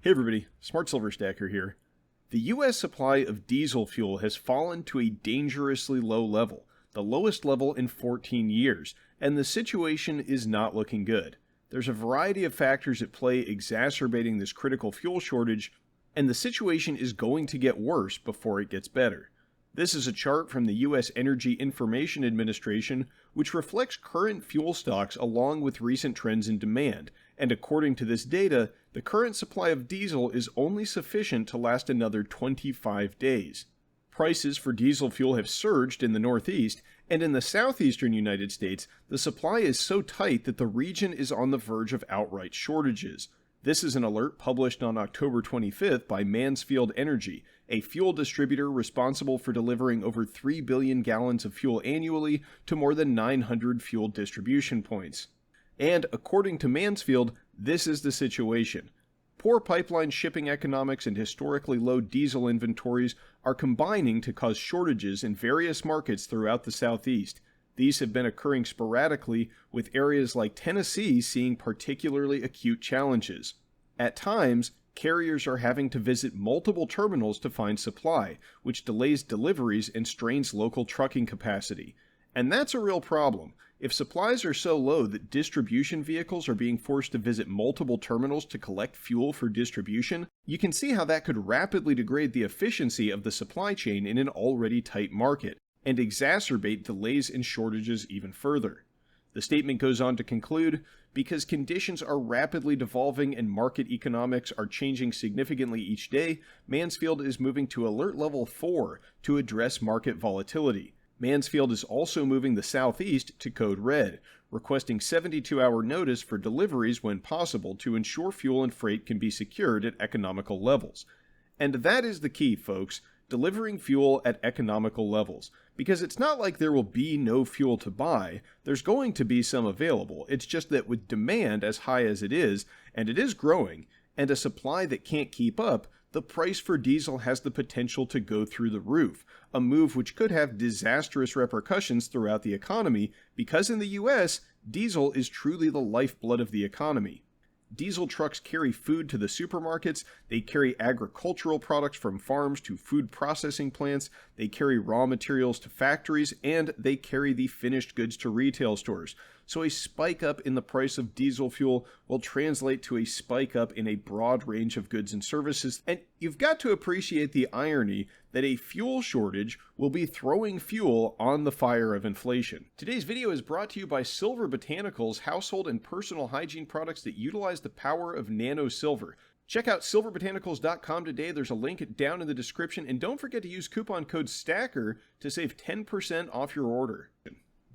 Hey everybody, Smart Silver Stacker here. The US supply of diesel fuel has fallen to a dangerously low level, the lowest level in 14 years, and the situation is not looking good. There's a variety of factors at play exacerbating this critical fuel shortage, and the situation is going to get worse before it gets better. This is a chart from the US Energy Information Administration, which reflects current fuel stocks along with recent trends in demand, and according to this data, the current supply of diesel is only sufficient to last another 25 days. Prices for diesel fuel have surged in the Northeast, and in the southeastern United States, the supply is so tight that the region is on the verge of outright shortages. This is an alert published on October 25th by Mansfield Energy, a fuel distributor responsible for delivering over 3 billion gallons of fuel annually to more than 900 fuel distribution points. And according to Mansfield, this is the situation. Poor pipeline shipping economics and historically low diesel inventories are combining to cause shortages in various markets throughout the Southeast. These have been occurring sporadically, with areas like Tennessee seeing particularly acute challenges. At times, carriers are having to visit multiple terminals to find supply, which delays deliveries and strains local trucking capacity. And that's a real problem. If supplies are so low that distribution vehicles are being forced to visit multiple terminals to collect fuel for distribution, you can see how that could rapidly degrade the efficiency of the supply chain in an already tight market, and exacerbate delays and shortages even further. The statement goes on to conclude, because conditions are rapidly devolving and market economics are changing significantly each day, Mansfield is moving to Alert Level 4 to address market volatility. Mansfield is also moving the Southeast to Code Red, requesting 72-hour notice for deliveries when possible to ensure fuel and freight can be secured at economical levels. And that is the key, folks, delivering fuel at economical levels. Because it's not like there will be no fuel to buy, there's going to be some available. It's just that with demand as high as it is, and it is growing, and a supply that can't keep up, the price for diesel has the potential to go through the roof, a move which could have disastrous repercussions throughout the economy, because in the US, diesel is truly the lifeblood of the economy. Diesel trucks carry food to the supermarkets, they carry agricultural products from farms to food processing plants, they carry raw materials to factories, and they carry the finished goods to retail stores. So a spike up in the price of diesel fuel will translate to a spike up in a broad range of goods and services, and you've got to appreciate the irony that a fuel shortage will be throwing fuel on the fire of inflation. Today's video is brought to you by Silver Botanicals, household and personal hygiene products that utilize the power of nano silver. Check out silverbotanicals.com today. There's a link down in the description, and don't forget to use coupon code STACKER to save 10% off your order.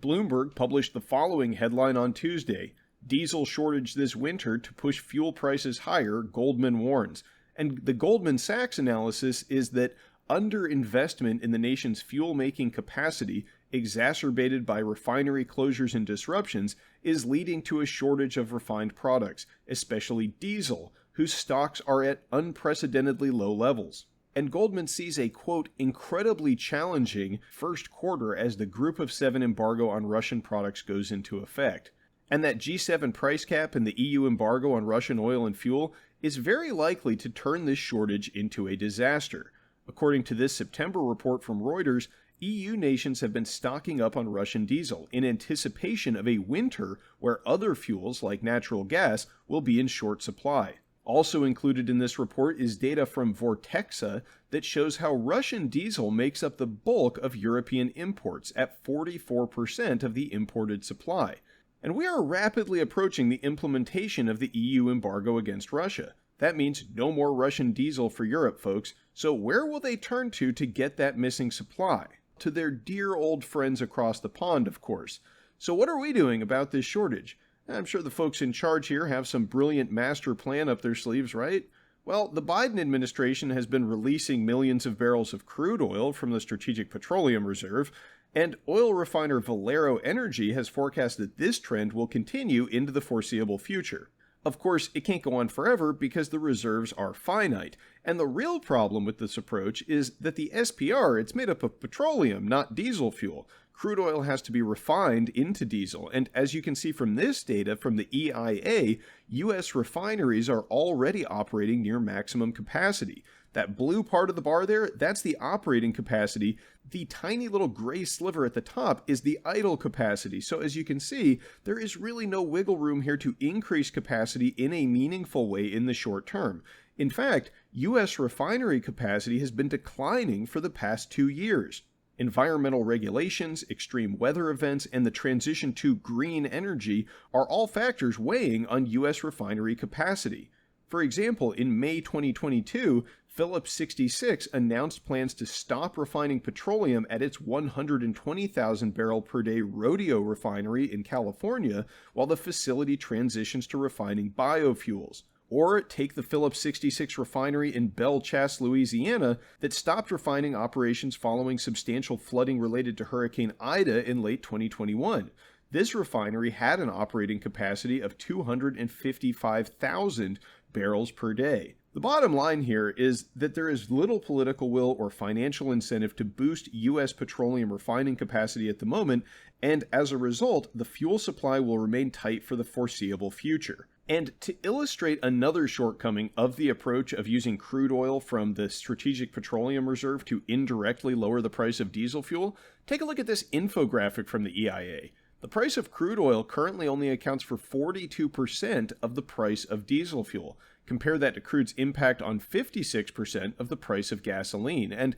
Bloomberg published the following headline on Tuesday: Diesel shortage this winter to push fuel prices higher, Goldman warns. And the Goldman Sachs analysis is that underinvestment in the nation's fuel-making capacity, exacerbated by refinery closures and disruptions, is leading to a shortage of refined products, especially diesel, whose stocks are at unprecedentedly low levels. And Goldman sees a, quote, incredibly challenging first quarter as the Group of 7 embargo on Russian products goes into effect. And that G7 price cap and the EU embargo on Russian oil and fuel is very likely to turn this shortage into a disaster. According to this September report from Reuters, EU nations have been stocking up on Russian diesel in anticipation of a winter where other fuels like natural gas will be in short supply. Also included in this report is data from Vortexa that shows how Russian diesel makes up the bulk of European imports at 44% of the imported supply. And we are rapidly approaching the implementation of the EU embargo against Russia. That means no more Russian diesel for Europe, folks. So where will they turn to get that missing supply? To their dear old friends across the pond, of course. So what are we doing about this shortage? I'm sure the folks in charge here have some brilliant master plan up their sleeves, right? Well, the Biden administration has been releasing millions of barrels of crude oil from the Strategic Petroleum Reserve, and oil refiner Valero Energy has forecast that this trend will continue into the foreseeable future. Of course, it can't go on forever because the reserves are finite, and the real problem with this approach is that the SPR, it's made up of petroleum, not diesel fuel. crude oil has to be refined into diesel. And as you can see from this data from the EIA, US refineries are already operating near maximum capacity. That blue part of the bar there, that's the operating capacity. The tiny little gray sliver at the top is the idle capacity. So as you can see, there is really no wiggle room here to increase capacity in a meaningful way in the short term. In fact, US refinery capacity has been declining for the past 2 years. Environmental regulations, extreme weather events, and the transition to green energy are all factors weighing on US refinery capacity. For example, in May 2022, Phillips 66 announced plans to stop refining petroleum at its 120,000 barrel per day Rodeo refinery in California while the facility transitions to refining biofuels. Or take the Phillips 66 refinery in Belle Chasse, Louisiana, that stopped refining operations following substantial flooding related to Hurricane Ida in late 2021. This refinery had an operating capacity of 255,000 barrels per day. The bottom line here is that there is little political will or financial incentive to boost U.S. petroleum refining capacity at the moment, and as a result, the fuel supply will remain tight for the foreseeable future. And to illustrate another shortcoming of the approach of using crude oil from the Strategic Petroleum Reserve to indirectly lower the price of diesel fuel, take a look at this infographic from the EIA. The price of crude oil currently only accounts for 42% of the price of diesel fuel. Compare that to crude's impact on 56% of the price of gasoline. And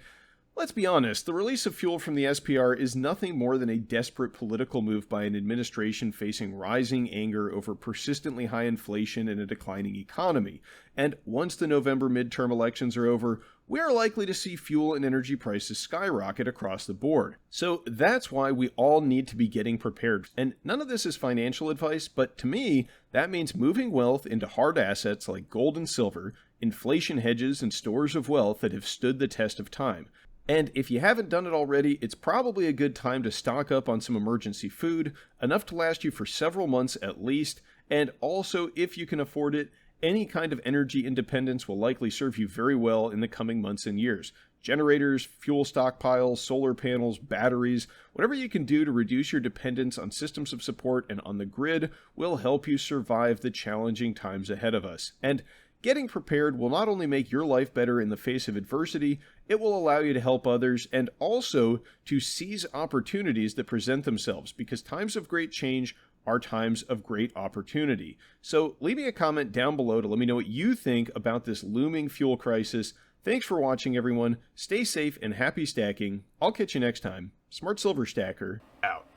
let's be honest, the release of fuel from the SPR is nothing more than a desperate political move by an administration facing rising anger over persistently high inflation and a declining economy. And once the November midterm elections are over, we are likely to see fuel and energy prices skyrocket across the board. So that's why we all need to be getting prepared. And none of this is financial advice, but to me, that means moving wealth into hard assets like gold and silver, inflation hedges, and stores of wealth that have stood the test of time. And if you haven't done it already, it's probably a good time to stock up on some emergency food, enough to last you for several months at least, and also, if you can afford it, any kind of energy independence will likely serve you very well in the coming months and years. Generators, fuel stockpiles, solar panels, batteries, whatever you can do to reduce your dependence on systems of support and on the grid will help you survive the challenging times ahead of us. And getting prepared will not only make your life better in the face of adversity, it will allow you to help others and also to seize opportunities that present themselves, because times of great change are times of great opportunity. So leave me a comment down below to let me know what you think about this looming fuel crisis. Thanks for watching, everyone. Stay safe and happy stacking. I'll catch you next time. Smart Silver Stacker, out.